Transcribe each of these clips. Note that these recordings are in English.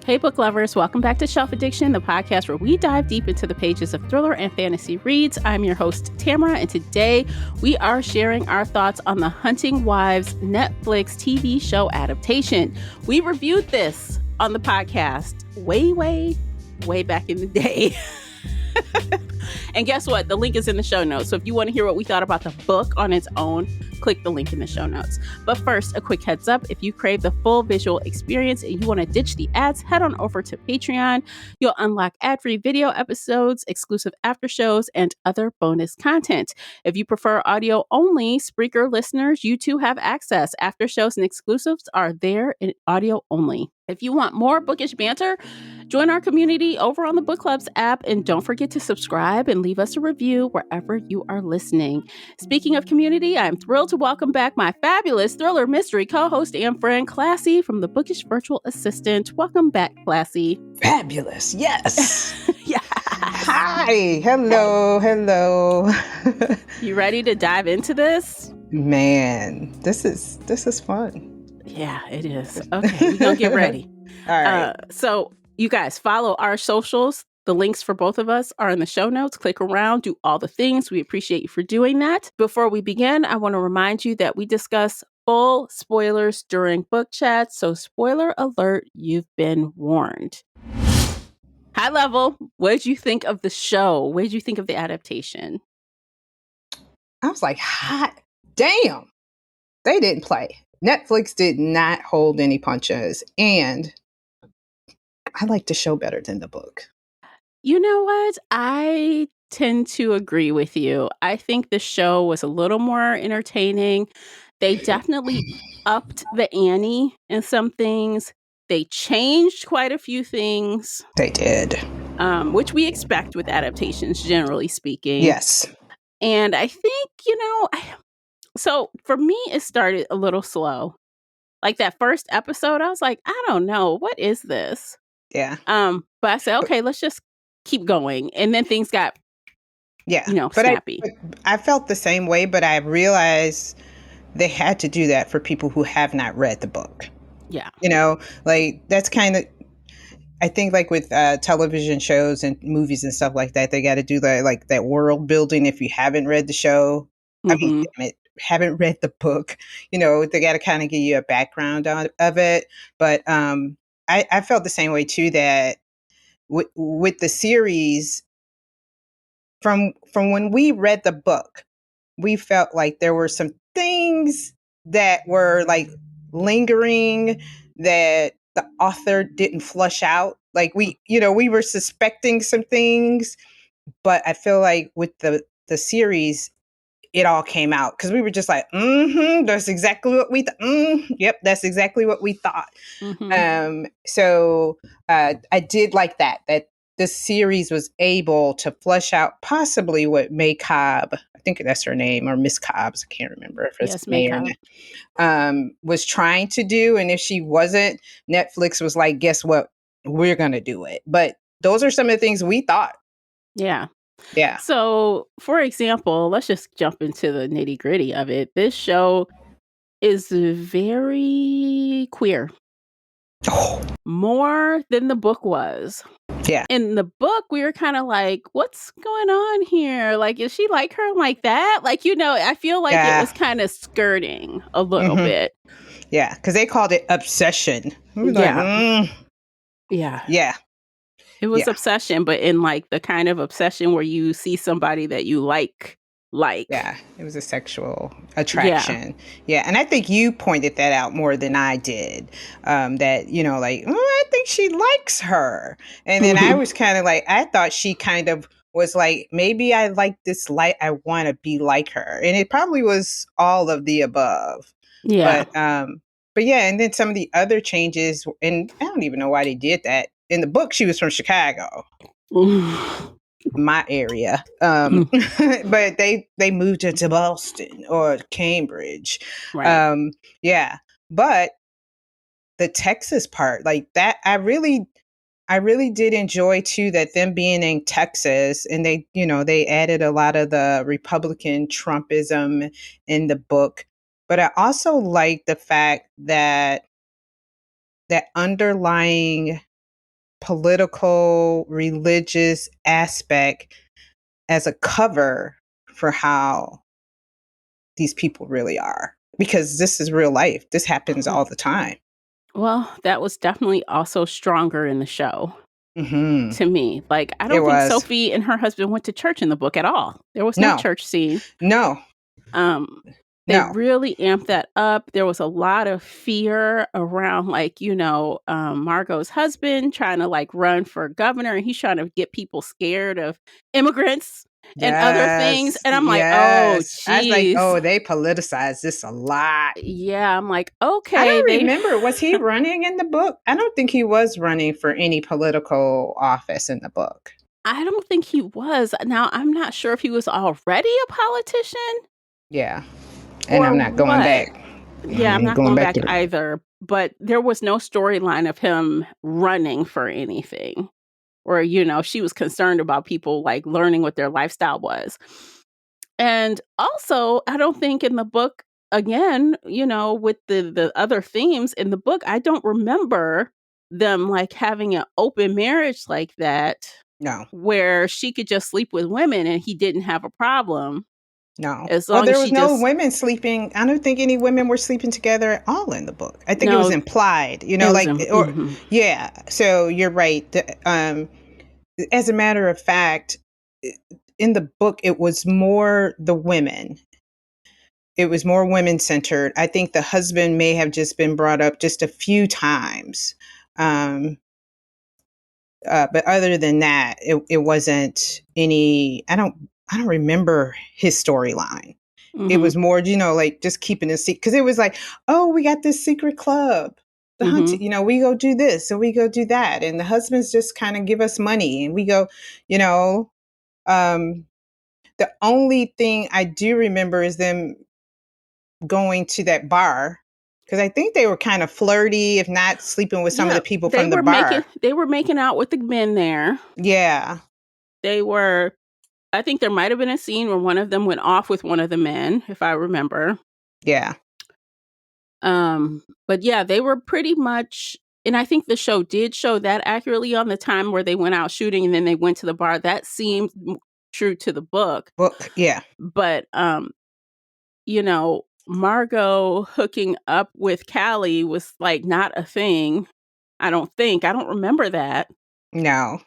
Hey, book lovers, welcome back to Shelf Addiction, the podcast where we dive deep into the pages of thriller and fantasy reads. I'm your host, Tamara, and today we are sharing our thoughts on the Hunting Wives Netflix TV show adaptation. We reviewed this on the podcast way back in the day. And guess what? The link is in the show notes. So if you want to hear what we thought about the book on its own, click the link in the show notes. But first, a quick heads up. If you crave the full visual experience and you want to ditch the ads, head on over to Patreon. You'll unlock ad-free video episodes, exclusive after shows, and other bonus content. If you prefer audio only, Spreaker listeners, you too have access. After shows and exclusives are there in audio only. If you want more bookish banter, join our community over on the Book Clubs app, and don't forget to subscribe and leave us a review wherever you are listening. Speaking of community, I'm thrilled to welcome back my fabulous thriller mystery co-host and friend, Classy, from the Bookish Virtual Assistant. Welcome back, Classy. Fabulous, yes. Yeah. Hi, hello. You ready to dive into this? Man, this is fun. Yeah, it is. Okay, we're gonna get ready. All right. So you guys follow our socials. The links for both of us are in the show notes. Click around, do all the things. We appreciate you for doing that. Before we begin, I want to remind you that we discuss full spoilers during book chat. So spoiler alert, you've been warned. High level, what did you think of the show? What did you think of the adaptation? I was like, hot damn. They didn't play. Netflix did not hold any punches. And I like the show better than the book. You know what? I tend to agree with you. I think the show was a little more entertaining. They definitely upped the ante in some things. They changed quite a few things. They did. Which we expect with adaptations, generally speaking. Yes. And I think, so for me, it started a little slow. Like that first episode, I was like, I don't know, what is this? Yeah. But I said, okay, let's just keep going. And then things got, snappy. I felt the same way, but I realized they had to do that for people who have not read the book. Yeah. That's kind of, I think like with television shows and movies and stuff like that, they got to do that world building if you haven't read the show. Mm-hmm. I mean, damn it, haven't read the book. They got to kind of give you a background of it. But I felt the same way too, that with the series, from when we read the book, we felt like there were some things that were like lingering that the author didn't flush out. Like we were suspecting some things, but I feel like with the series, it all came out because we were just like, that's exactly what we yep, that's exactly what we thought. Mm-hmm. So I did like that the series was able to flesh out possibly what May Cobb, I think that's her name, or Miss Cobbs, I can't remember if it's May or not, was trying to do. And if she wasn't, Netflix was like, guess what? We're going to do it. But those are some of the things we thought. Yeah. Yeah. So, for example, let's just jump into the nitty gritty of it. This show is very queer. Oh. More than the book was. Yeah. In the book, we were kind of like, what's going on here? Like, is she like her like that? Like, I feel like it was kind of skirting a little bit. Yeah, because they called it obsession. Yeah. Yeah. It was obsession, but in like the kind of obsession where you see somebody that you like. Yeah, it was a sexual attraction. Yeah. And I think you pointed that out more than I did. That, I think she likes her. And then I was kind of like, I thought she kind of was like, maybe I like this I want to be like her. And it probably was all of the above. Yeah. But yeah, and then some of the other changes, and I don't even know why they did that. In the book, she was from Chicago. My area, but they moved her to Boston or Cambridge, right. But the Texas part, like that, I really did enjoy too, that them being in Texas, and they added a lot of the Republican Trumpism in the book, but I also like the fact that underlying political, religious aspect as a cover for how these people really are. Because this is real life. This happens all the time. Well, that was definitely also stronger in the show Hmm. to me. Like, I It don't think was. Sophie and her husband went to church in the book at all. There was no No, church scene. no, Um, they no. really amped that up. There was a lot of fear around, like, Margot's husband trying to like run for governor, and he's trying to get people scared of immigrants and other things. Yes, And I'm like, oh, yes. I was like, geez. oh, they politicized this a lot. Yeah, I'm like, I okay, don't they remember. Was he running in the book? I don't think he was running for any political office in the book. I don't think he was. Now, I'm not sure if he was already a politician Yeah. And or I'm not going what. back. Yeah, I'm I'm not going going back back to the. either, but there was no storyline of him running for anything. Or, she was concerned about people like learning what their lifestyle was. And also, I don't think in the book, again, with the other themes in the book, I don't remember them like having an open marriage like that No, where she could just sleep with women and he didn't have a problem no. as Well, long as there was she no just women sleeping. I don't think any women were sleeping together at all in the book. I think it was no, implied, it was like, in, or, yeah. So you're right. As a matter of fact, in the book, it was more the women. It was more women centered. I think the husband may have just been brought up just a few times. Um, but other than that, it wasn't any. I don't remember his storyline. It mm-hmm, was more, like just keeping it secret because it was like, oh, we got this secret club, the mm-hmm, hunting. We go do this and we go do that, and the husbands just kind of give us money and we go, you know. Um, the only thing I do remember is them going to that bar because I think they were kind of flirty, if not sleeping with some of yeah, the people from the bar. they were making out with the men there. Yeah, They were I think there might have been a scene where one of them went off with one of the men, if I remember. yeah. But yeah, they were pretty much, and I think the show did show that accurately on the time where they went out shooting and then they went to the bar. That seemed true to the book. Book, yeah. But Margot hooking up with Callie was like not a thing. I don't think. I don't remember that. No,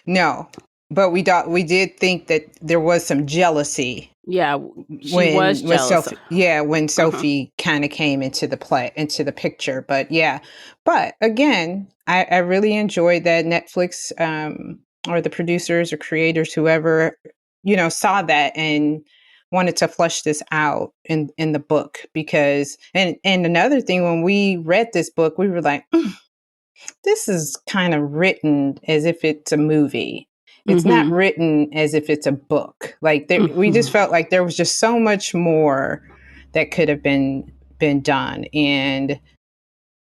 no. But we did think that there was some jealousy Yeah, she was when jealous. Sophie, yeah, when Uh-huh. Sophie kind of came into the picture. But yeah, but again, I really enjoyed that Netflix, or the producers or creators, whoever, saw that and wanted to flush this out in the book. Because and another thing, when we read this book, we were like, this is kind of written as if it's a movie. It's not Mm-hmm. written as if it's a book. Like, we just Mm-hmm. felt like there was just so much more that could have been done. And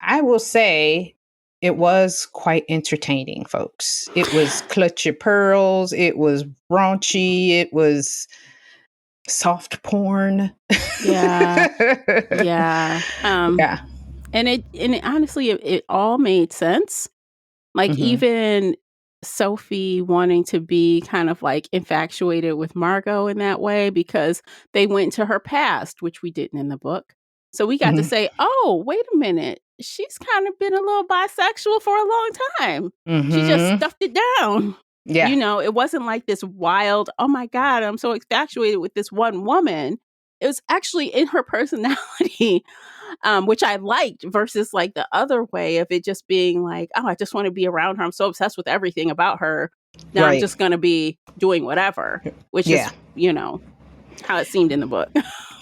I will say it was quite entertaining, folks. It was clutch your pearls. It was raunchy. It was soft porn. Yeah. Yeah. Yeah. And it honestly, it all made sense. Like, Hmm. even Sophie wanting to be kind of like infatuated with Margot in that way because they went to her past, which we didn't in the book. So we got to Hmm. say, oh, wait a minute. She's kind of been a little bisexual for a long time. She just Hmm. stuffed it down. Yeah. It wasn't like this wild, oh my God, I'm so infatuated with this one woman. It was actually in her personality, which I liked versus like the other way of it just being like, oh, I just want to be around her. I'm so obsessed with everything about her. Now I'm Right. just going to be doing whatever, which is, Yeah. how it seemed in the book.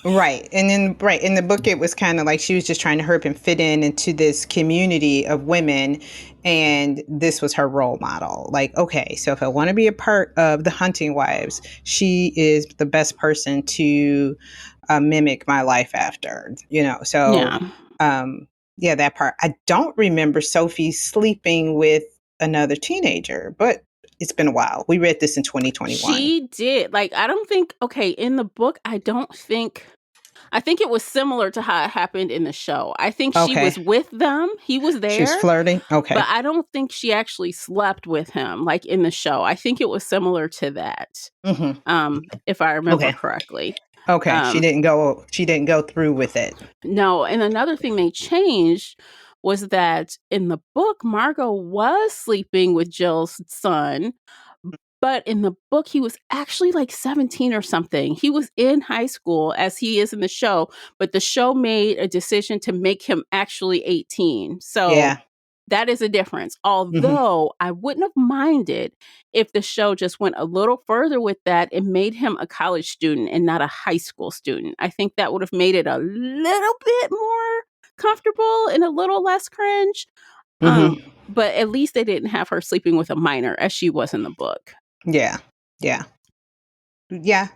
Right. And then, right, in the book, it was kind of like she was just trying to hurry up and fit into this community of women. And this was her role model. Like, okay, so if I want to be a part of the Hunting Wives, she is the best person to mimic my life after, So, Yeah. um, yeah, that part. I don't remember Sophie sleeping with another teenager, but it's been a while. We read this in 2021. She did. Like, I don't think, okay, in the book, I don't think I think it was similar to how it happened in the show. I think she was Okay. with them. He was She was there, flirting. but Okay. I don't think she actually slept with him like in the show. I think it was similar to that. Hmm. If I remember Okay. correctly. Okay. She Um, didn't go. She didn't go through with it. no, and another thing they changed was that in the book, Margot was sleeping with Jill's son, but in the book, he was actually like 17 or something. He was in high school as he is in the show, but the show made a decision to make him actually 18. So Yeah. that is a difference. Hmm. Although I wouldn't have minded if the show just went a little further with that and made him a college student and not a high school student. I think that would have made it a little bit more comfortable and a little less cringe. Hmm. But at least they didn't have her sleeping with a minor as she was in the book. Yeah. Yeah. Yeah.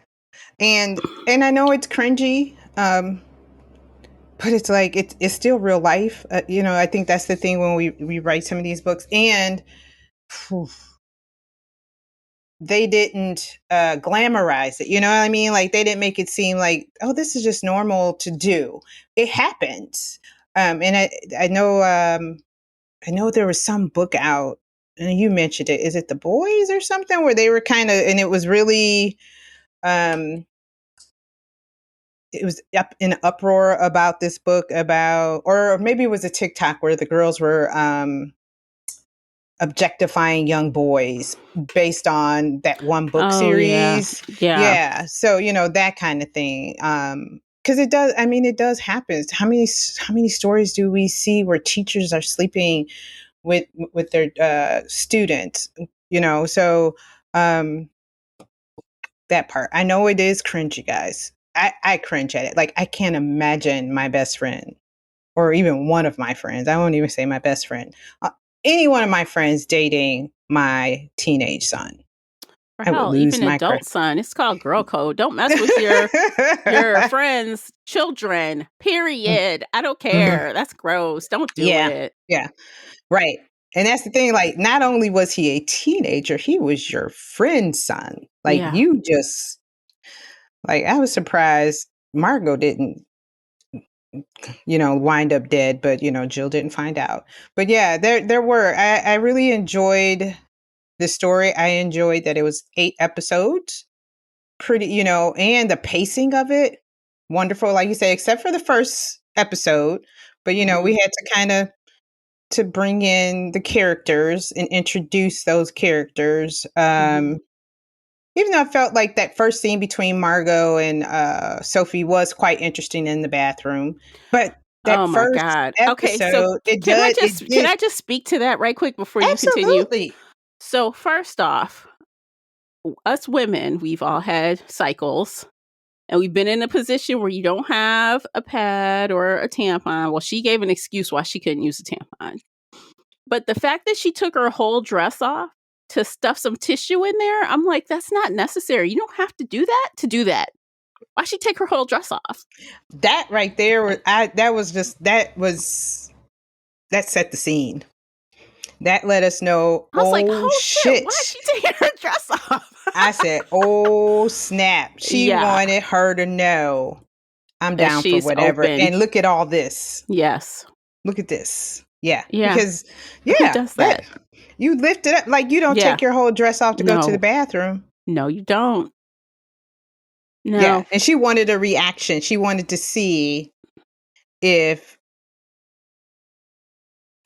And I know it's cringy. But it's like it's still real life. I think that's the thing when we write some of these books, and phew, they didn't glamorize it. You know what I mean? Like they didn't make it seem like, oh, this is just normal to do. It happens. And I know there was some book out, and you mentioned it. Is it The Boys or something where they were kind of, and it was really um it was up in uproar about this book about, or maybe it was a TikTok where the girls were objectifying young boys based on that one book Oh, yeah. series. Yeah. Yeah, so that kind of thing. Because it does. I mean, it does happen. How many stories do we see where teachers are sleeping with their students? So um, that part. I know it is cringy, guys. I cringe at it. Like I can't imagine my best friend or even one of my friends. I won't even say my best friend. Any one of my friends dating my teenage son. Or I would hell, lose even my adult son. It's called girl code. Don't mess with your friends' children. Period. I don't Mhm. care. That's gross. Don't do Yeah. it. Yeah. Right. And that's the thing. Like, not only was he a teenager, he was your friend's son. Like, Yeah. you just like I was surprised Margot didn't wind up dead, but Jill didn't find out. But yeah, there were. I really enjoyed the story. I enjoyed that it was 8 episodes. Pretty, and the pacing of it, wonderful. Like you say, except for the first episode, but we Mhm. had to kind of to bring in the characters and introduce those characters. Mhm. Even though I felt like that first scene between Margot and Sophie was quite interesting in the bathroom, but Oh that my first god. Okay, so episode, it can I does, it just can did I just speak to that right quick before you continue? absolutely. So first off, us women, we've all had cycles. And we've been in a position where you don't have a pad or a tampon. Well, she gave an excuse why she couldn't use a tampon. But the fact that she took her whole dress off to stuff some tissue in there, I'm like, that's not necessary. You don't have to do that to do that. Why she take her whole dress off? That right there, that set the scene. That let us know, I was like, oh oh shit, why is shit. she taking her dress off? I said, oh snap. She Yeah, wanted her to know I'm that down for she's whatever. open. And look at all this. Yes. Look at this. Yeah. Yeah. Because, Who yeah, does that that? you lift it up. Like you don't Yeah. take your whole dress off to go to the No. bathroom. No, you don't. Yeah. No. And she wanted a reaction. She wanted to see if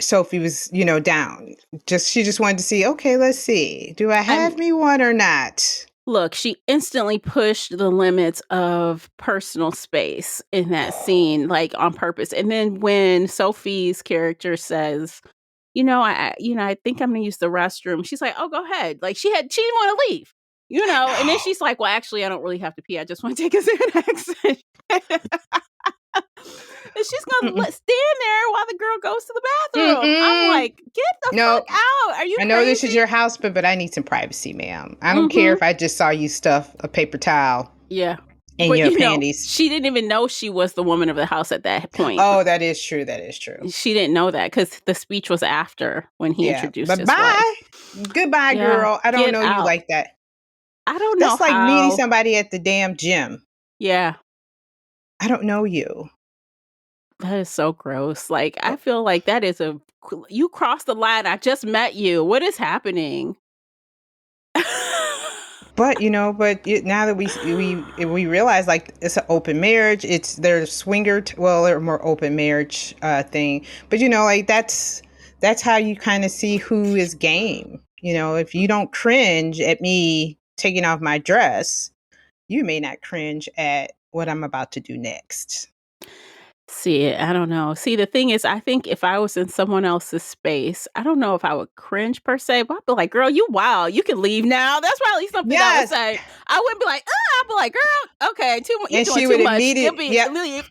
Sophie was, down. She just wanted to see, okay, let's see. Do I I'm have me one or not? Look, she instantly pushed the limits of personal space in that scene, like on purpose. And then when Sophie's character says, I think I'm gonna use the restroom. She's like, oh, go ahead. Like she didn't want to leave, I and then know. she's like, well, actually, I don't really have to pee. I just want to take a Xanax. And she's gonna Mm-mm. stand there while the girl goes to the bathroom. I'm Mm-mm. like, get the No, fuck out. Are you I know this is crazy? your house, but I need some privacy, ma'am. I don't care Mm-hmm. if I just saw you stuff a paper towel Yeah. in But your panties. she didn't even know she was the woman of the house at that point. Oh, that is true. That is true. She didn't know that because the speech was after when he Yeah. introduced But his wife. bye. Goodbye, Yeah, girl. I don't get know you out. like that. I don't know That's like meeting how. somebody at the damn gym. Yeah, I don't know you. That is so gross. Like, I Oh, feel like that is you crossed the line. I just met you. What is happening? but now that we realize like it's an open marriage, it's their swinger, well, they're more open marriage thing. But like that's how you kind of see who is game. If you don't cringe at me taking off my dress, you may not cringe at what I'm about to do next. See, I don't know. See, the thing is, I think if I was in someone else's space, I don't know if I would cringe per se, but I'd be like, girl, you wild. You can leave now. That's probably something I would Yes, say. I wouldn't be like, I'd be like, girl, okay, you're and doing she too would much. Give immediately, me yep, leave.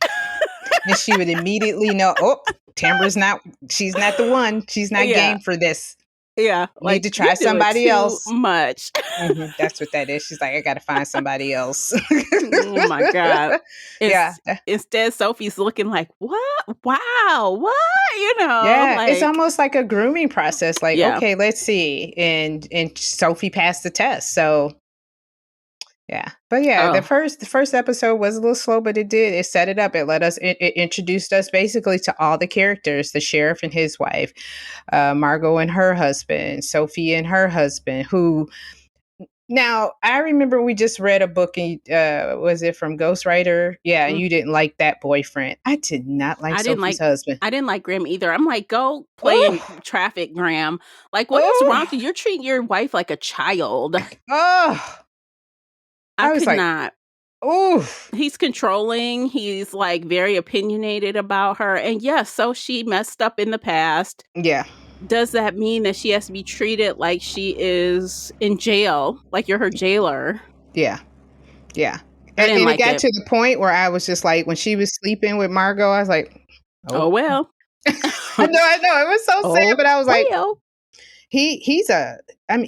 and she would immediately know. Oh, Tamara's not. She's not the one. She's not Yeah. game for this. Yeah. Need Like, to you're try doing somebody too else. much. That's what that is. She's like, I got to find somebody else. Oh my God. Yeah. Instead, Sophie's looking like, what? Wow. What? Yeah. It's Like, almost like a grooming process. Like, yeah. okay, let's see. And Sophie passed the test. So yeah. But yeah, the Oh, first episode was a little slow, but it set it up. It let us it introduced us basically to all the characters, the sheriff and his wife, Margot and her husband, Sophie and her husband, who now, I remember we just read a book, and was it from Ghostwriter? Yeah, and mm. you didn't like that boyfriend. I did not like I didn't Sophie's like husband. I didn't like Graham either. I'm like, go play in Oh, traffic, Graham. Like, what is wrong oh, with you? You're treating your wife like a child. oh. I I was could like, not. oh, He's controlling. He's like very opinionated about her. And yes, so she messed up in the past. yeah, Does that mean that she has to be treated like she is in jail? Like you're her jailer? yeah, yeah. I didn't And it like got it. to the point where I was just like, when she was sleeping with Margot, I was like, oh, Oh well. I know. It was so sad, Oh but I was like, well. he's a I mean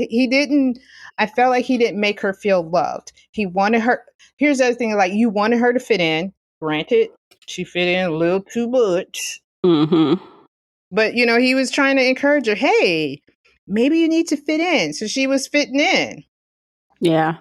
he didn't I felt like he didn't make her feel loved. He wanted her. Here's the other thing, like, you wanted her to fit in. Granted, she fit in a little too much, Mm-hmm. but he was trying to encourage her. Hey, maybe you need to fit in. So she was fitting in. Yeah.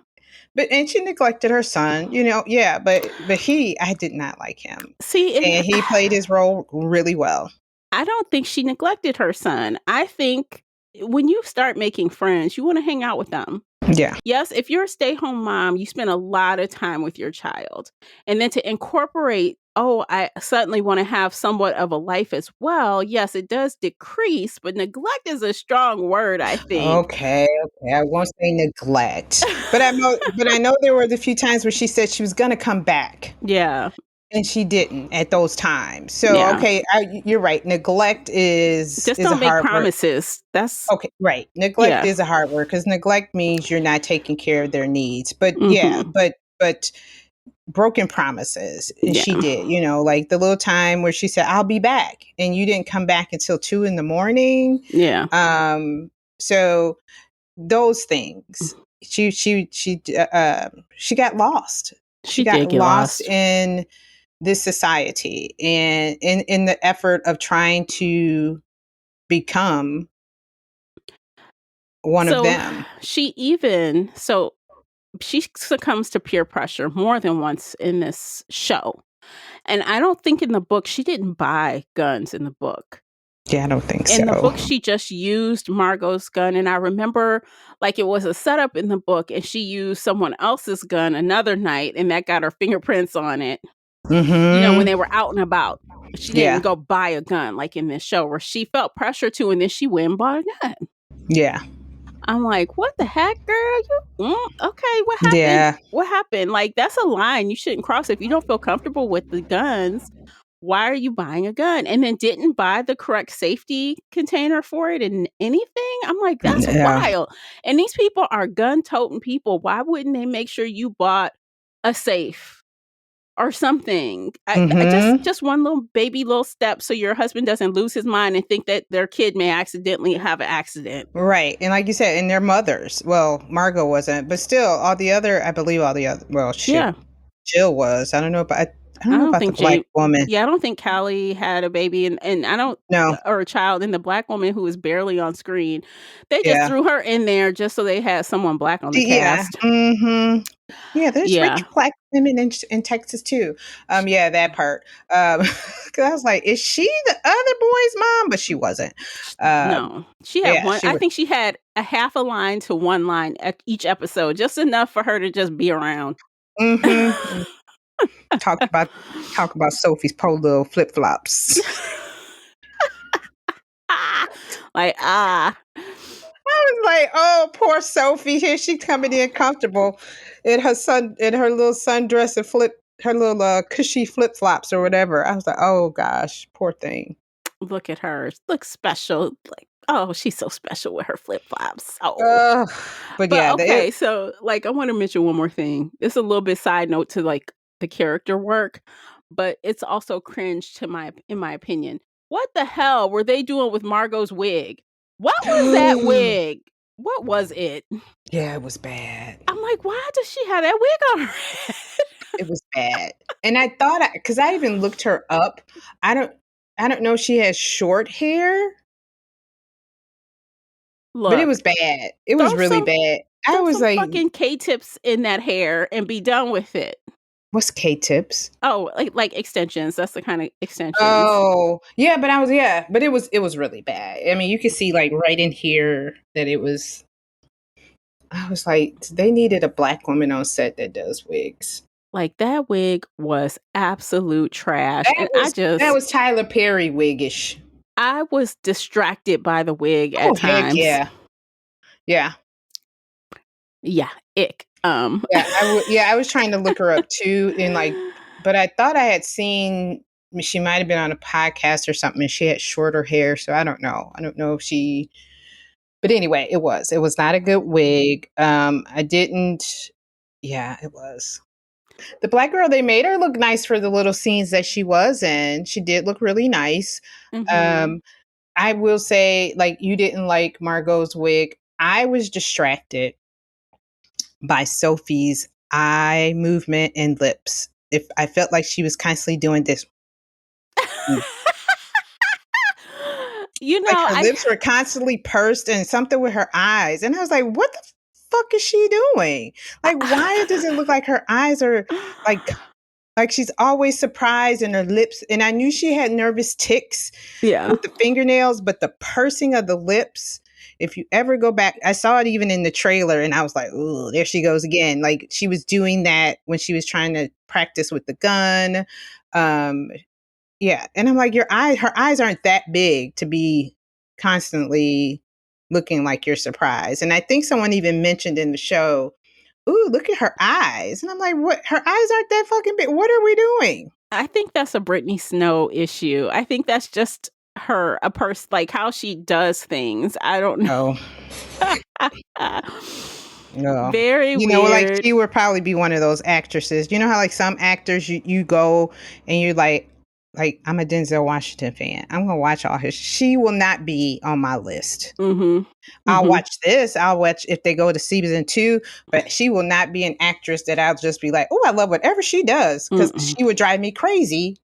And she neglected her son, yeah, but I did not like him. See, and And he played his role really well. I don't think she neglected her son. I think when you start making friends, you want to hang out with them. Yeah. Yes, if you're a stay-home mom, you spend a lot of time with your child. And then to incorporate, oh, I suddenly want to have somewhat of a life as well. Yes, it does decrease, but neglect is a strong word, I think. Okay, okay. I won't say neglect, but I know there were the few times where she said she was gonna come back, Yeah. and she didn't at those times. So, Yeah. okay, you're right. Neglect is Just is a don't make hard word. promises. That's Okay, right. Neglect yeah. is a hard word because neglect means you're not taking care of their needs. But yeah, Mhm. but broken promises, and she Yeah. did. Like the little time where she said, "I'll be back," and you didn't come back until 2 in the morning. Yeah. So those things, she got lost. She She got did get lost lost. in this society, and in the effort of trying to become one of So them. she succumbs to peer pressure more than once in this show. And I don't think in the book she didn't buy guns in the book. Yeah, I don't think In the so. book, she just used Margot's gun. And I remember like it was a setup in the book, and she used someone else's gun another night, and that got her fingerprints on it, when Mm-hmm. they were out and about. She didn't Yeah, go buy a gun like in this show where she felt pressure to, and then she went and bought a gun. yeah, I'm like, what the heck, girl? Okay, what happened? yeah. What happened? Like, that's a line you shouldn't cross. If you don't feel comfortable with the guns, why are you buying a gun? And then didn't buy the correct safety container for it and anything? I'm like, that's Yeah. wild. And these people are gun toting people. Why wouldn't they make sure you bought a safe or something? I just Mm-hmm. just one little step so your husband doesn't lose his mind and think that their kid may accidentally have an accident. Right. And like you said, and their mothers. Well, Margot wasn't, but still, I believe all the other. Well, shit, Yeah. Jill was. I don't know, but I don't know about the black woman. Yeah, I don't think Callie had a baby, and I don't, No. or a child. And the black woman who was barely on screen, they just Yeah. threw her in there just so they had someone black on the Yeah. cast. Mm-hmm. Yeah, there's Yeah, rich black women in Texas too. Yeah, that part. 'Cause I was like, is she the other boy's mom? But she wasn't. Um, no, she had yeah, one. she I was. think she had a half a line to one line at each episode, just enough for her to just be around. Mm-hmm. Talk about Sophie's polo flip flops. Like I was like, oh, poor Sophie. Here she coming in comfortable in her little sundress and her little cushy flip flops or whatever. I was like, oh gosh, poor thing. look at her, look special. Like, oh, she's so special with her flip flops. Oh. Uh, but But yeah, okay, so like I want to mention one more thing. It's a little bit side note to like the character work, but it's also cringe to in my opinion. What the hell were they doing with Margot's wig? What was that wig? What was it? yeah, it was bad. I'm like, why does she have that wig on her head? It was bad. And I thought, because I even looked her up. I don't, I don't know if she has short hair, but it Look, was bad. It was throw really some bad. I throw was some like, fucking K-tips in that hair and be done with it. what's K-tips? Oh, like extensions. That's the kind of extensions. Oh, yeah, but it was really bad. I mean, you could see like right in here that it was. I was like, they needed a black woman on set that does wigs. Like that wig was absolute trash. And That was Tyler Perry wigish. I was distracted by the wig at Oh heck times. yeah, yeah, Yeah, ick. yeah. I was trying to look her up too, and like, but I thought I had seen she might have been on a podcast or something, and she had shorter hair, so I don't know. I don't know if she. But anyway, it was not a good wig. I didn't. Yeah, it was. The black girl, they made her look nice for the little scenes that she was in. She did look really nice. Mhm. Um, I will say, like, you didn't like Margot's wig. I was distracted by Sophie's eye movement and lips. If I felt like she was constantly doing this, You like know, her lips were constantly pursed and something with her eyes, and I was like, "What the fuck is she doing? Like, why does it look like her eyes are like she's always surprised and her lips?" And I knew she had nervous tics yeah. with the fingernails, but the pursing of the lips. If you ever go back, I saw it even in the trailer, and I was like, "Ooh, there she goes again!" Like she was doing that when she was trying to practice with the gun. Um, yeah, and I'm like, her eyes aren't that big to be constantly looking like you're surprised. And I think someone even mentioned in the show, "Ooh, look at her eyes," and I'm like, "What? Her eyes aren't that fucking big. What are we doing?" I think that's a Brittany Snow issue. I think that's just her a person like how she does things. I don't Oh, know. no. Very You know, like weird. she would probably be one of those actresses. You know how like some actors you go and you're like I'm a Denzel Washington fan. I'm gonna watch all his. She will not be on my list. Mhm. I'll Mhm. watch this. I'll watch if they go to season 2, but she will not be an actress that I'll just be like, oh, I love whatever she does because Mm-mm. she would drive me crazy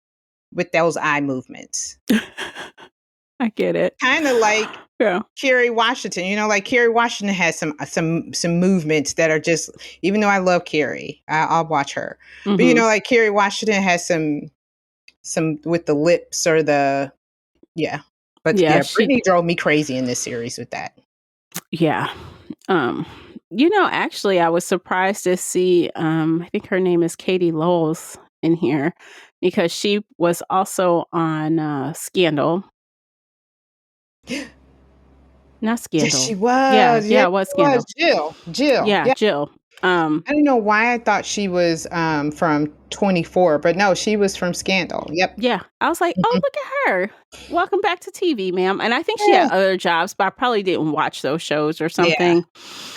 with those eye movements. I get it. Kind of like Yeah. Kerry Washington. You know, like Kerry Washington has some movements that are just. Even though I love Kerry, I'll watch her. But you Mhm. know, like Kerry Washington has some with the lips or the yeah. But Yeah, yeah, she Brittany drove me crazy in this series with that. yeah. Um, actually I was surprised to see I think her name is Katie Lowles in here because she was also on Scandal. Not Yes, she Scandal. Yeah, was. yeah, Yes, it was she was. Scandal. Jill. Yeah, Yeah. Jill. I don't know why I thought she was from 24, but no, she was from Scandal. Yep. Yeah. I was like, "Oh, Mhm. look at her. Welcome back to TV, ma'am." And I think she Yeah. had other jobs, but I probably didn't watch those shows or Yeah. something.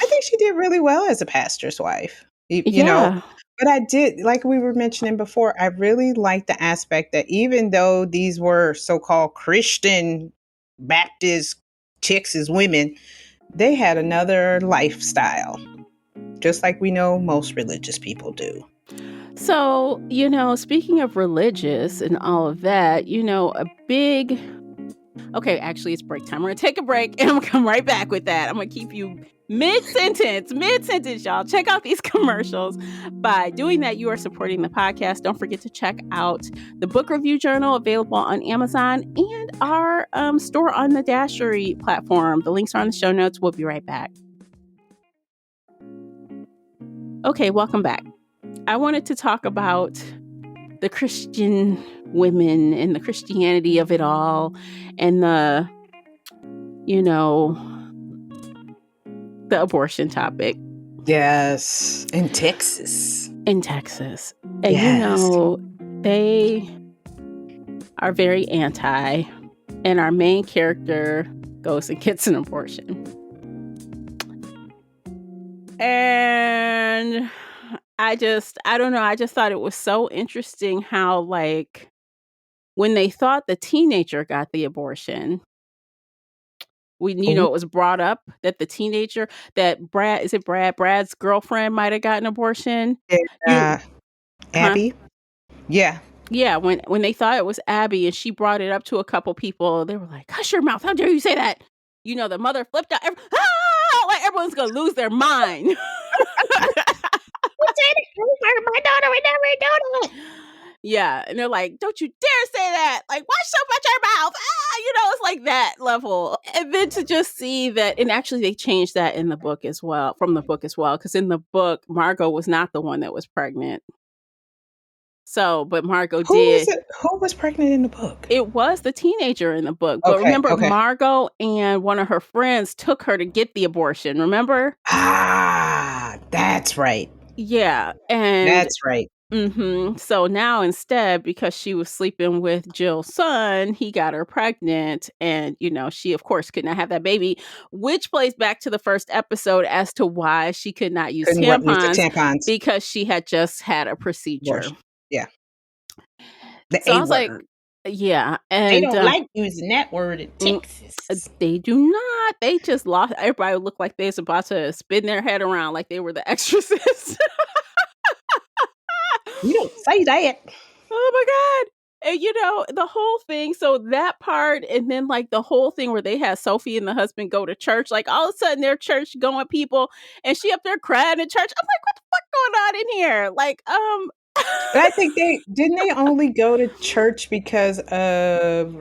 I think she did really well as a pastor's wife. You know, Yeah. but I did, like we were mentioning before, I really like the aspect that even though these were so-called Christian Baptist chicks as women, they had another lifestyle, just like we know most religious people do. So, speaking of religious and all of that, a big. Okay, actually, it's break time. We're going to take a break and I'm going to come right back with that. I'm going to keep you mid-sentence, y'all. Check out these commercials. By doing that, you are supporting the podcast. Don't forget to check out the book review journal available on Amazon and our store on the Dashery platform. The links are on the show notes. We'll be right back. Okay, welcome back. I wanted to talk about the Christian women and the Christianity of it all and the abortion topic. Yes. In Texas. And Yes. They are very anti, and our main character goes and gets an abortion. And I don't know, I just thought it was so interesting how, like, when they thought the teenager got the abortion, it was brought up that the teenager, that Brad's girlfriend might have gotten an abortion. Abby? Huh? Yeah. Yeah, when they thought it was Abby and she brought it up to a couple people, they were like, hush your mouth, how dare you say that? The mother flipped out, like everyone's gonna lose their mind. My daughter would never do it. Yeah, and they're like, don't you dare say that. Like, watch so much your mouth. It's like that level. And then to just see that, and actually they changed that in the book as well, because in the book, Margot was not the one that was pregnant. So, but Margot did. Who was pregnant in the book? It was the teenager in the book. But remember, Margot and one of her friends took her to get the abortion, remember? Ah, that's right. Yeah. And that's right. Mm-hmm. So now instead, because she was sleeping with Jill's son, he got her pregnant. And, she, of course, could not have that baby, which plays back to the first episode as to why she could not use tampons, because she had just had a procedure. Yeah. So I was like, yeah. And they don't like using that word in Texas. They do not. They just lost. Everybody looked like they was about to spin their head around like they were the exorcists. You don't say that. Oh my God. And the whole thing, so that part, and then like the whole thing where they had Sophie and the husband go to church, like all of a sudden they're church going people, and she up there crying in church. I'm like, what the fuck going on in here? Like, But I think they only go to church because of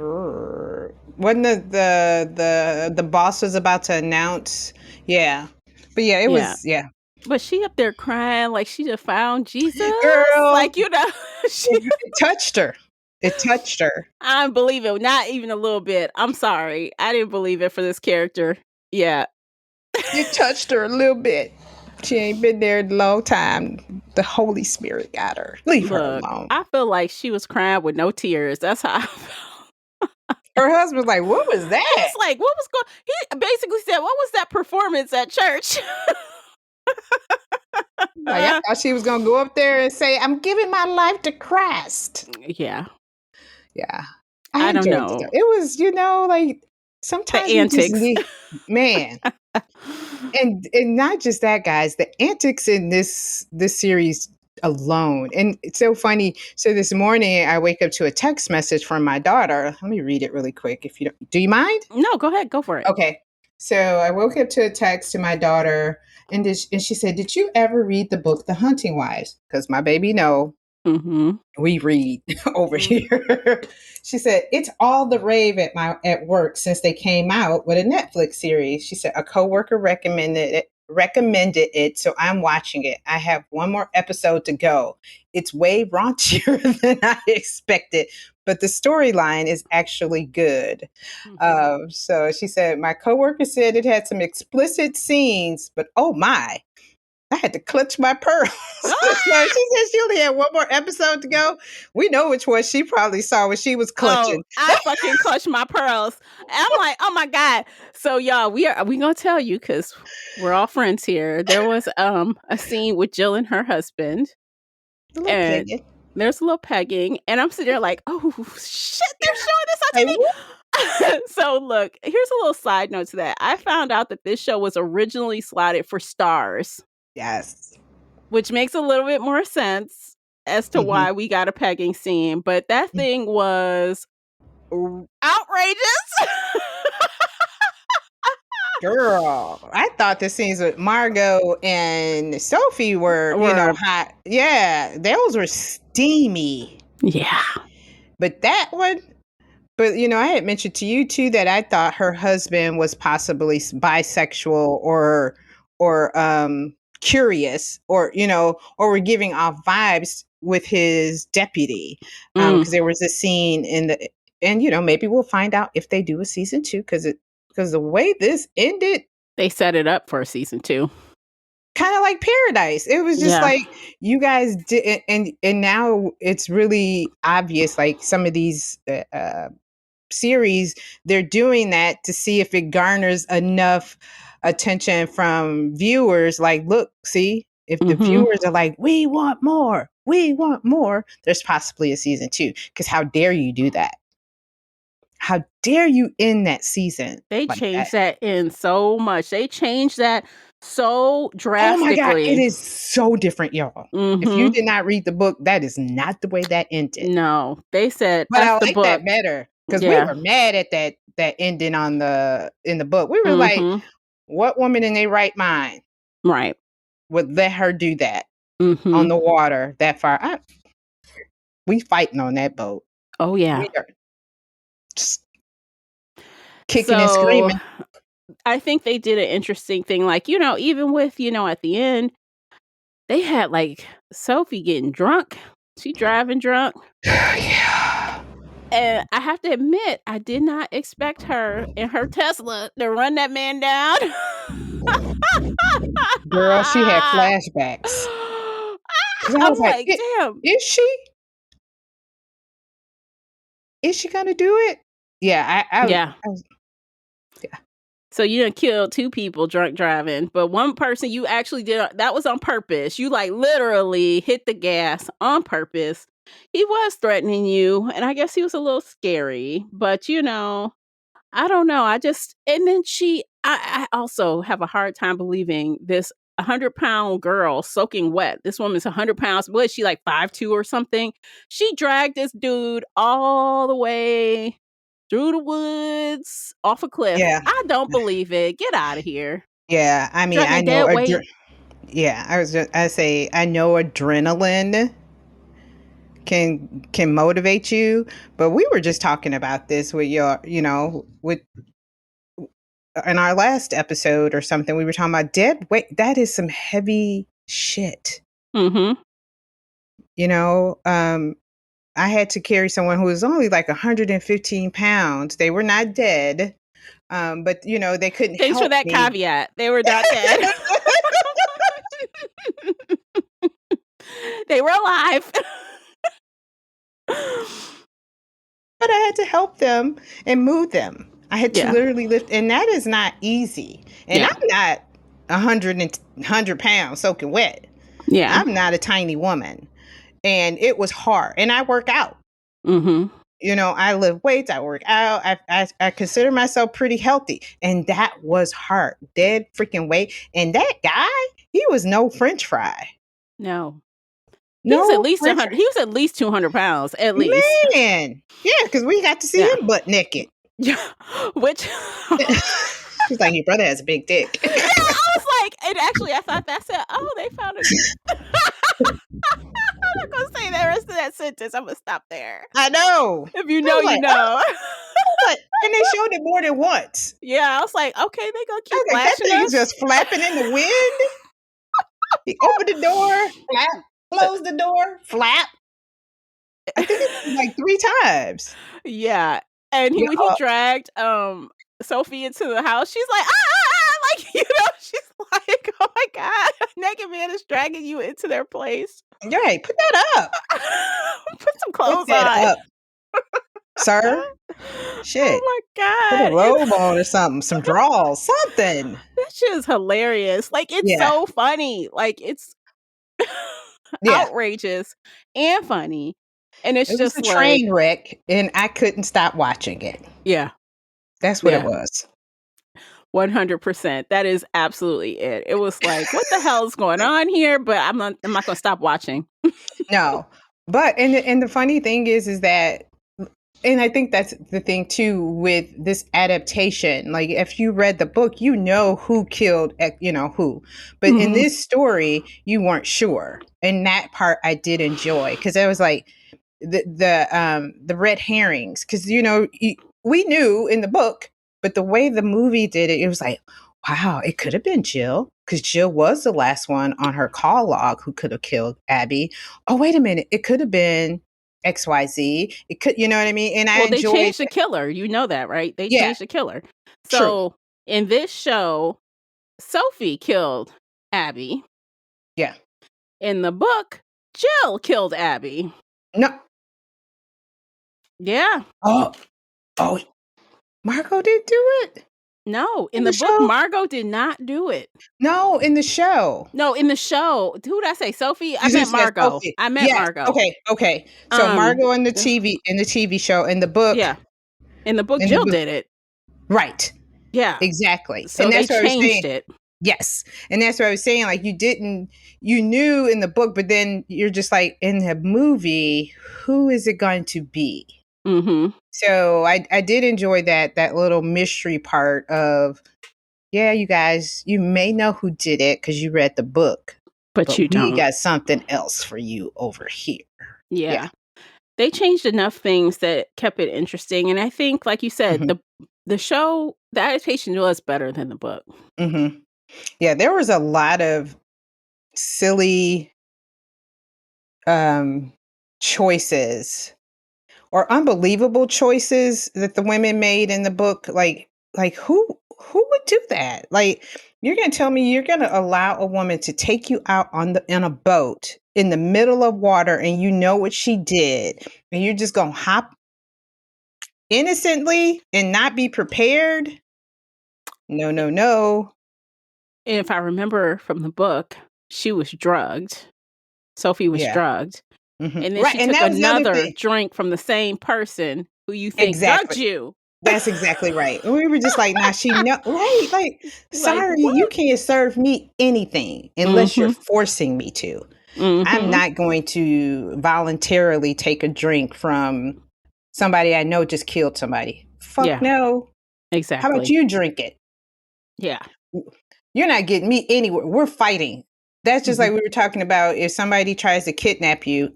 wasn't the boss was about to announce. Yeah. But yeah, it was But she up there crying like she just found Jesus. Girl, like, it touched her. It touched her. I don't believe it. Not even a little bit. I'm sorry. I didn't believe it for this character. Yeah. It touched her a little bit. She ain't been there a long time. The Holy Spirit got her. Leave her alone. I feel like she was crying with no tears. That's how I felt. Her husband was like, what was that? He's like, what was going He basically said, what was that performance at church? Like, I thought she was going to go up there and say, I'm giving my life to Christ. Yeah. Yeah. I don't know. It was, like sometimes the antics. Man. And not just that, guys, the antics in this series alone. And it's so funny. So this morning I wake up to a text message from my daughter. Let me read it really quick. If you don't, do you mind? No, go ahead. Go for it. Okay. So I woke up to a text to my daughter, and she said, did you ever read the book, The Hunting Wives? Because my baby we read over here. She said, it's all the rave at work since they came out with a Netflix series. She said, a coworker recommended it, so I'm watching it. I have one more episode to go. It's way raunchier than I expected, but the storyline is actually good. So she said, my coworker said it had some explicit scenes, but oh my, I had to clutch my pearls. She said she only had one more episode to go. We know which one she probably saw when she was clutching. Oh, I fucking clutched my pearls. And I'm like, oh my God. So y'all, we gonna tell you, because we're all friends here. There was a scene with Jill and her husband. And there's a little pegging. And I'm sitting there like, oh shit, they're showing this on TV. So look, here's a little side note to that. I found out that this show was originally slotted for Stars. Yes. Which makes a little bit more sense. as to why we got a pegging scene, but that thing was outrageous. Girl, I thought the scenes with Margot and Sophie were, hot. Yeah, those were steamy. Yeah. But that one, I had mentioned to you too that I thought her husband was possibly bisexual or curious, or were giving off vibes with his deputy. Because there was a scene and maybe we'll find out if they do a season 2 because the way this ended, they set it up for a season 2. Kind of like Paradise. It was just like you guys did, and now it's really obvious. Like some of these series, they're doing that to see if it garners enough attention from viewers. Like, look, see, if the viewers are like, we want more, there's possibly a season 2. Because how dare you do that? How dare you end that season? They changed that in so much. They changed that so drastically. Oh my God, it is so different, y'all. If you did not read the book, that is not the way that ended. No, they said, but I the like book. that better because we were mad at that ending in the book. We were like, what woman in their right mind, right, would let her do that on the water that far? We fighting on that boat. Oh yeah, we are just kicking and screaming. I think they did an interesting thing, like, even with, at the end, they had like Sophie getting drunk. She driving drunk. Yeah. And I have to admit, I did not expect her in her Tesla to run that man down. Girl, she had flashbacks. I was like, damn. Is she? Is she gonna do it? Yeah, yeah. So you done killed 2 people drunk driving, but one person you actually did that was on purpose. You like literally hit the gas on purpose. He was threatening you, and I guess he was a little scary, but I don't know. And then I also have a hard time believing this 100-pound girl soaking wet. This woman's 100 pounds. What is she, like 5'2" or something? She dragged this dude all the way through the woods, off a cliff. Yeah. I don't believe it. Get out of here. Yeah, I mean, I know. I know adrenaline can motivate you, but we were just talking about this with with in our last episode or something. We were talking about dead weight. That is some heavy shit. I had to carry someone who was only like 115 pounds. They were not dead. But they couldn't. Thanks help for that me. caveat. They were not dead. They were alive. But I had to help them and move them. I had to literally lift, and that is not easy. And I'm not 100 pounds soaking wet. Yeah, I'm not a tiny woman, and it was hard. And I work out. I lift weights, I work out. I consider myself pretty healthy. And that was hard. Dead freaking weight. And that guy, he was no French fry. No. He was at least 100. He was at least 200 pounds, at least. Man. Yeah, because we got to see him butt naked. Yeah. Which she's like, your brother has a big dick. Yeah, I was like, and actually I thought that said, oh, they found a I'm not gonna say the rest of that sentence. I'm gonna stop there. I know. If you know, you know. And they showed it more than once. Yeah, I was like, okay, they gonna keep flashing that thing's just flapping in the wind. He opened the door, flap, closed the door, flap. I think it was like 3 times. Yeah. And when he dragged Sophie into the house, she's like, like, she's like, oh my God, a naked man is dragging you into their place. Right, put that up. Put some clothes on. Up. Sir. Shit. Oh my God. Put a robe on or something, some drawers, something. That shit is hilarious. Like, it's so funny. Like, it's outrageous and funny. And it was a train wreck, and I couldn't stop watching it. Yeah. That's what it was. 100%. That is absolutely it. It was like, what the hell's going on here? But I'm not going to stop watching. No. But and the funny thing is that, and I think that's the thing too with this adaptation. Like if you read the book, you know who killed, who. But in this story, you weren't sure. And that part I did enjoy because I was like the red herrings because we knew in the book, but the way the movie did it, it was like, wow, it could have been Jill because Jill was the last one on her call log who could have killed Abby. Oh, wait a minute, it could have been XYZ. It could, you know what I mean? And I Well, they enjoyed changed the killer. You know that, right? They Yeah, changed the killer. true. So in this show, Sophie killed Abby. Yeah. In the book, Jill killed Abby. No. Yeah. Oh, Margot didn't do it? No, in In the the book, show? Margot did not do it. No, in the show. No, in the show. Who did I say? Sophie? I You meant just said Margot. Sophie. I meant Yes. Margot. Okay. So Margot in the ugh. TV show, in the book. Yeah. In the book, Jill did it. Right. Yeah. Exactly. So And they that's what I was saying. changed it. Yes. And that's what I was saying. Like you knew in the book, but then you're just like, in the movie, who is it going to be? Mm-hmm. So I did enjoy that little mystery part of, yeah, you guys, you may know who did it because you read the book, But you we don't. got something else for you over here. Yeah. They changed enough things that kept it interesting. And I think, like you said, the show, the adaptation was better than the book. Mm-hmm. Yeah, there was a lot of silly choices or unbelievable choices that the women made in the book. Like who would do that? Like, you're gonna tell me you're gonna allow a woman to take you out in a boat in the middle of water and you know what she did, and you're just gonna hop innocently and not be prepared? No. And if I remember from the book, she was drugged. Sophie was Yeah. drugged. Mm-hmm. And then Right. she And took that was the other another thing. drink from the same person who you think drugged Exactly. you. That's exactly right. And we were just like, nah, she know, right? Like, Like, sorry, what? you can't serve me anything unless you're forcing me to. I'm not going to voluntarily take a drink from somebody I know just killed somebody. Fuck no. How about Exactly. you drink it? Yeah. You're not getting me anywhere. We're fighting. That's just like we were talking about. If somebody tries to kidnap you,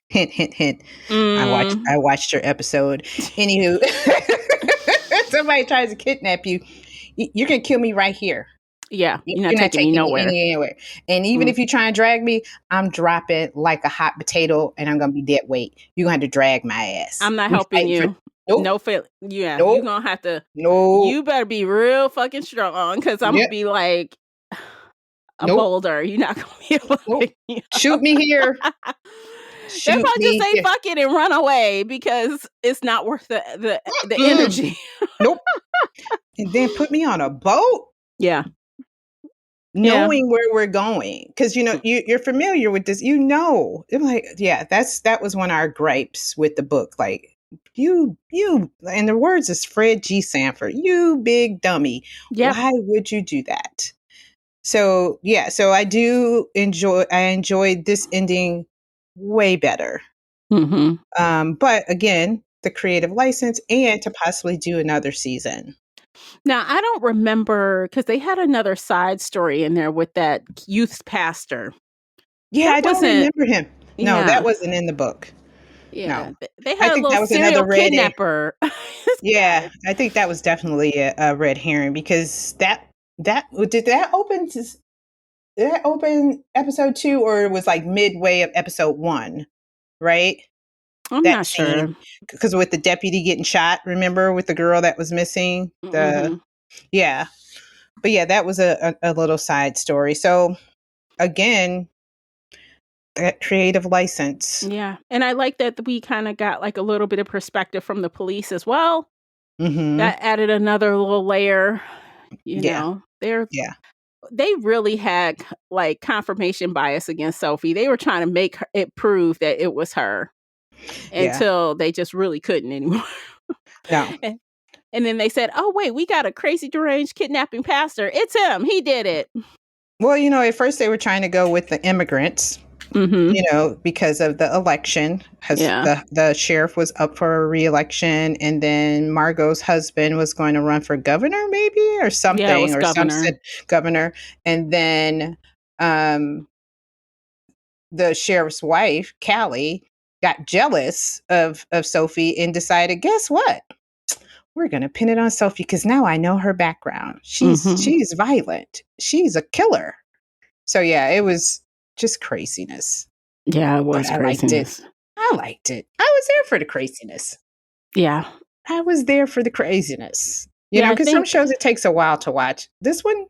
hint, hint, hint. I watched your episode. Anywho, somebody tries to kidnap you, you're gonna kill me right here. Yeah. You're not You're not taking me taking me nowhere. anywhere. And even if you try and drag me, I'm dropping like a hot potato, and I'm gonna be dead weight. You're gonna have to drag my ass. I'm not We helping fighting for you. nope, No fail. Yeah. nope, You're going to have to. nope. You better be real fucking strong because I'm going Yep, to be like a nope, boulder. You're not going to be able to nope. pick me up. Shoot me here. They'll Shoot probably just me say here. fuck it and run away because it's not worth the energy. Nope. And then put me on a boat, Yeah. knowing where we're going, because you're familiar with this. I'm like, yeah, that was one of our gripes with the book. Like, you, and the words is Fred G. Sanford. You big dummy. Yep. Why would you do that? So yeah, so I enjoyed this ending way better. But again, the creative license and to possibly do another season. Now, I don't remember because they had another side story in there with that youth pastor. Yeah, That I don't wasn't. remember him. No, that Yeah. wasn't in the book. Yeah. No. They I had a think little that was serial another red herring. kidnapper. Yeah, I think that was definitely a red herring because that did that open episode 2, or it was like midway of episode 1, right? I'm That not scene, sure. because with the deputy getting shot, remember, with the girl that was missing? Yeah. But yeah, that was a little side story. So again, that creative license. Yeah. And I like that we kind of got like a little bit of perspective from the police as well. That added another little layer. Yeah. They really had like confirmation bias against Sophie. They were trying to make it prove that it was her until they just really couldn't anymore. No. And then they said, oh, wait, we got a crazy deranged kidnapping pastor. It's him. He did it. Well, at first they were trying to go with the immigrants, because of the election, because Yeah. the sheriff was up for a re-election, and then Margot's husband was going to run for governor, maybe, or something, Yeah, it was or some governor. said governor. And then the sheriff's wife, Callie, got jealous of Sophie and decided, guess what? We're going to pin it on Sophie because now I know her background. She's violent. She's a killer. So yeah, it was just craziness. Yeah, it But was I liked it. craziness. I liked it. I was there for the craziness. Yeah. I was there for the craziness. Yeah, I Because some think, shows it takes a while to watch. This one,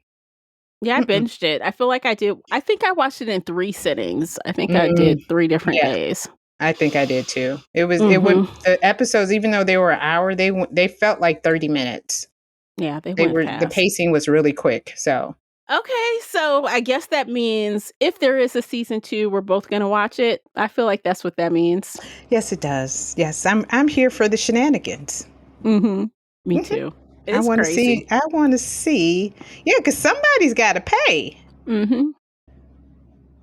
yeah, I mm-mm. binged it. I feel like I did. I think I watched it in 3 sittings. I think I Mm, did 3 different yeah, days. I think I did too. It went, Mm-hmm. the episodes, even though they were an hour, they felt like 30 minutes. Yeah, they They went were, the fast. pacing was really quick. So Okay, so I guess that means if there is a season 2, we're both going to watch it. I feel like that's what that means. yes, it does. Yes, I'm here for the shenanigans. Mm-hmm. Me Mhm. too. It's I crazy. want to see. Yeah, because somebody's got to pay. Mm-hmm.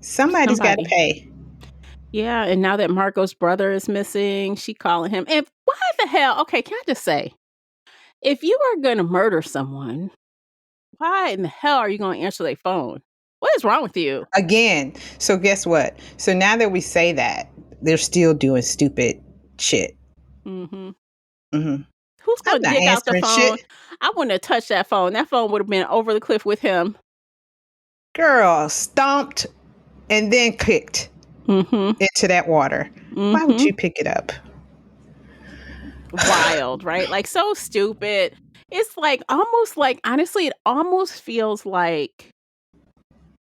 Somebody's got to Somebody. pay. Yeah, and now that Margot's brother is missing, she calling him. And why the hell? Okay, can I just say, if you are going to murder someone, why in the hell are you going to answer their phone? What is wrong with you? Again, so guess what? So now that we say that, they're still doing stupid shit. Mm-hmm. Hmm. Who's I'm going to not dig out the answering phone? shit. I wouldn't have touched that phone. That phone would have been over the cliff with him. Girl, stomped and then kicked Mm-hmm. into that water. Why would Mm-hmm. you pick it up? Wild, right? Like so stupid. It's like almost like honestly, it almost feels like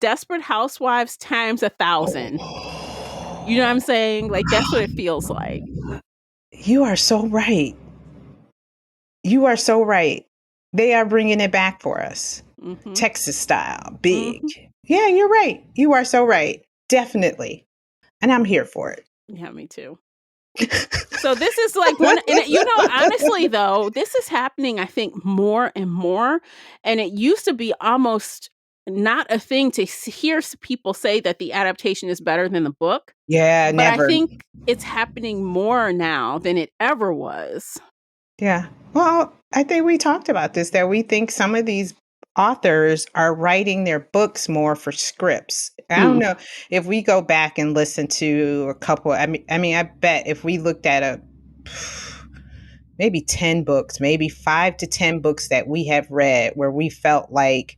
Desperate Housewives times 1,000. You know what I'm saying? Like that's what it feels like. You are so right. You are so right. They are bringing it back for us. Mm-hmm. Texas style, big. Mm-hmm. Yeah, you're right. You are so right. Definitely. And I'm here for it. Yeah, me too. So this is like one, and honestly though, this is happening, I think, more and more. And it used to be almost not a thing to hear people say that the adaptation is better than the book. Yeah, But I never. think it's happening more now than it ever was. Yeah. Well, I think we talked about this, that we think some of these authors are writing their books more for scripts. I don't Mm, know if we go back and listen to a couple. I bet if we looked at maybe 10 books, maybe 5 to 10 books that we have read where we felt like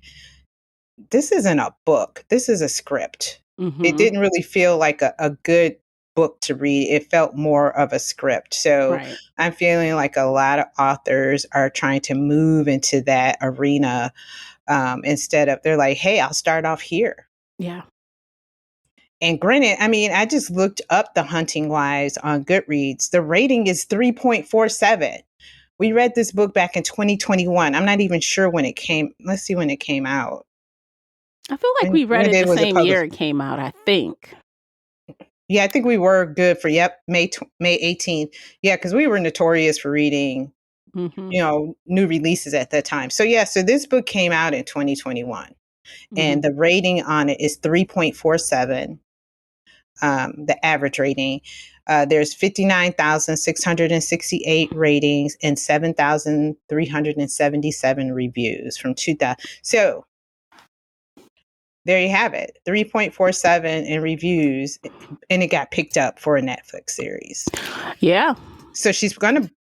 this isn't a book, this is a script. It mm-hmm. didn't really feel like a good book to read. It felt more of a script. So Right. I'm feeling like a lot of authors are trying to move into that arena, instead of, they're like, hey, I'll start off here. Yeah. And granted, I just looked up The Hunting Wives on Goodreads. The rating is 3.47. We read this book back in 2021. I'm not even sure when it came. Let's see when it came out. I feel like we read When it did the was it same year published? it came out, I think. Yeah, I think we were good for, May 18th. Yeah, because we were notorious for reading, Mm-hmm. new releases at that time. So yeah, so this book came out in 2021, Mm-hmm. and the rating on it is 3.47. The average rating. There's 59,668 ratings and 7,377 reviews from 2000. So there you have it, 3.47 in reviews, and it got picked up for a Netflix series. Yeah. So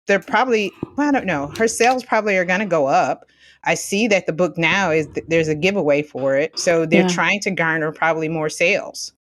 they're probably, well, I don't know, her sales probably are going to go up. I see that the book now there's a giveaway for it. So they're Yeah. trying to garner probably more sales.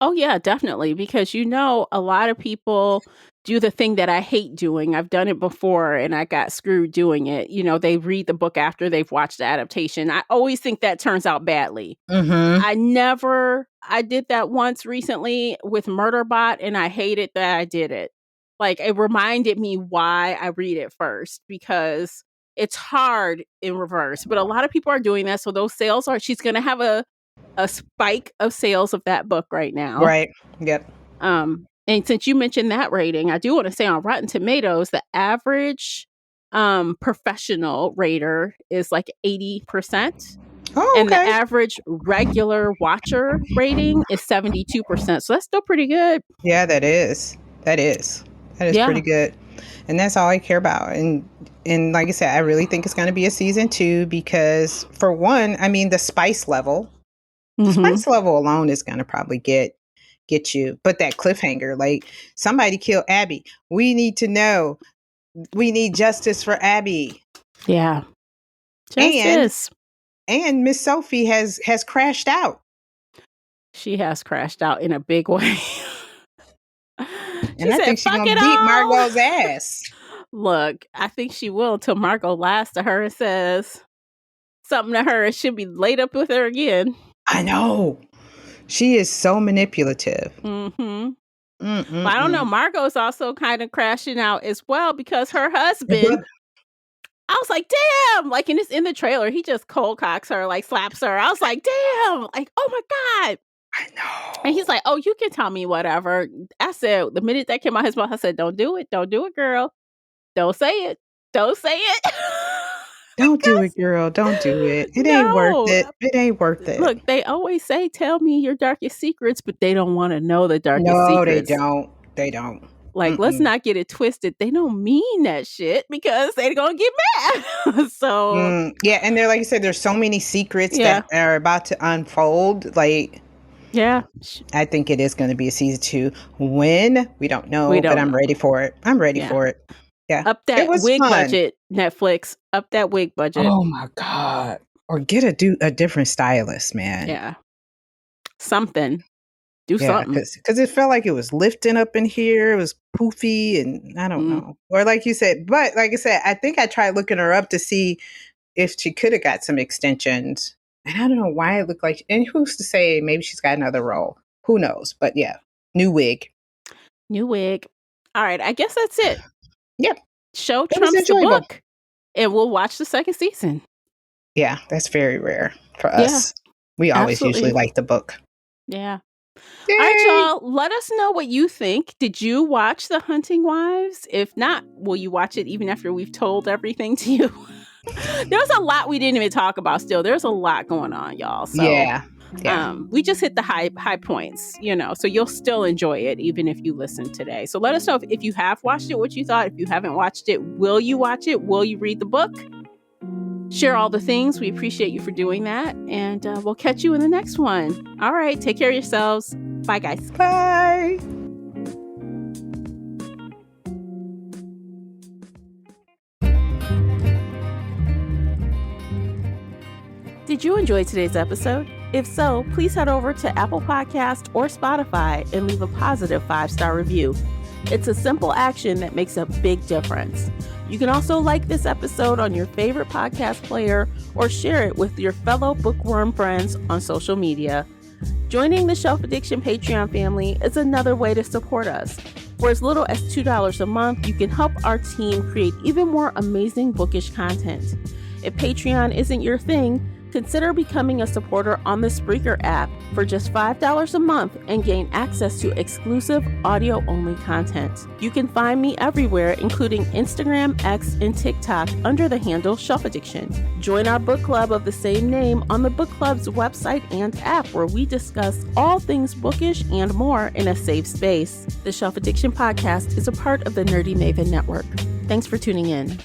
Oh, yeah, definitely. Because, a lot of people do the thing that I hate doing. I've done it before and I got screwed doing it. They read the book after they've watched the adaptation. I always think that turns out badly. Mm-hmm. I did that once recently with Murderbot and I hated that I did it. Like it reminded me why I read it first because it's hard in reverse. But a lot of people are doing that. So she's going to have a spike of sales of that book right now. Right. Yep. And since you mentioned that rating, I do want to say on Rotten Tomatoes, the average professional rater is like 80%. Oh, And the okay. average regular watcher rating is 72%. So that's still pretty good. Yeah, that is. That is Yeah. pretty good. And that's all I care about. And like I said, I really think it's going to be a season 2 because for one, I mean the spice level. The Mm-hmm. spice level alone is going to probably get you. But that cliffhanger, like somebody killed Abby. We need to know. We need justice for Abby. Yeah. And Justice. Miss Sophie has crashed out. She has crashed out in a big way. And She I said, think she's fuck going it to beat all. Margot's ass. Look, I think she will until Margot lies to her and says something to her and she'll be laid up with her again. I know. She is so manipulative. Mm-hmm. But I don't know. Margot's also kind of crashing out as well because her husband, I was like, damn, like, and it's in the trailer. He just cold cocks her, like slaps her. I was like, damn, like, oh my God. I know. And he's like, oh, you can tell me whatever. I said, the minute that came out his mouth, I said, don't do it. Don't do it, girl. Don't say it. Don't say it. Don't do it, girl. Don't do it. It ain't worth No. it. It ain't worth it. Look, they always say, tell me your darkest secrets, but they don't want to know the darkest No, they secrets. don't. They don't. Like, let's not get it twisted. They don't mean that shit because they're going to get mad. So, yeah. And they're, like I said, there's so many secrets yeah. that are about to unfold. Like, yeah. I think it is going to be a season 2. When? We don't know, We don't but I'm know. ready for it. I'm ready for it. Yeah. Up It that was wig fun. budget, Netflix. Up that wig budget. Oh my God. Or get a different stylist, man. Yeah. Something. Do something. Because it felt like it was lifting up in here. It was poofy, and I don't know. Or like you said, but like I said, I think I tried looking her up to see if she could have got some extensions. And I don't know why it looked like, and who's to say maybe she's got another role? Who knows? But yeah, new wig. New wig. All right, I guess that's it. Yep. Show It was trumps the enjoyable. book, and we'll watch the second season. Yeah, that's very rare for us. We always usually like the book. Yeah. Yay! All right, y'all. Let us know what you think. Did you watch The Hunting Wives? If not, will you watch it even after we've told everything to you? There's a lot we didn't even talk about still. There's a lot going on, y'all. So yeah. We just hit the high points, so you'll still enjoy it even if you listen today. So let us know if you have watched it, what you thought. If you haven't watched it, will you watch it? Will you read the book? Share all the things. We appreciate you for doing that. And we'll catch you in the next one. All right. Take care of yourselves. Bye, guys. Bye. Did you enjoy today's episode? If so, please head over to Apple Podcast or Spotify and leave a positive 5-star review. It's a simple action that makes a big difference. You can also like this episode on your favorite podcast player or share it with your fellow bookworm friends on social media. Joining the Shelf Addiction Patreon family is another way to support us. For as little as $2 a month, you can help our team create even more amazing bookish content. If Patreon isn't your thing, consider becoming a supporter on the Spreaker app for just $5 a month and gain access to exclusive audio-only content. You can find me everywhere, including Instagram, X, and TikTok under the handle Shelf Addiction. Join our book club of the same name on the book club's website and app, where we discuss all things bookish and more in a safe space. The Shelf Addiction podcast is a part of the Nerdy Maven Network. Thanks for tuning in.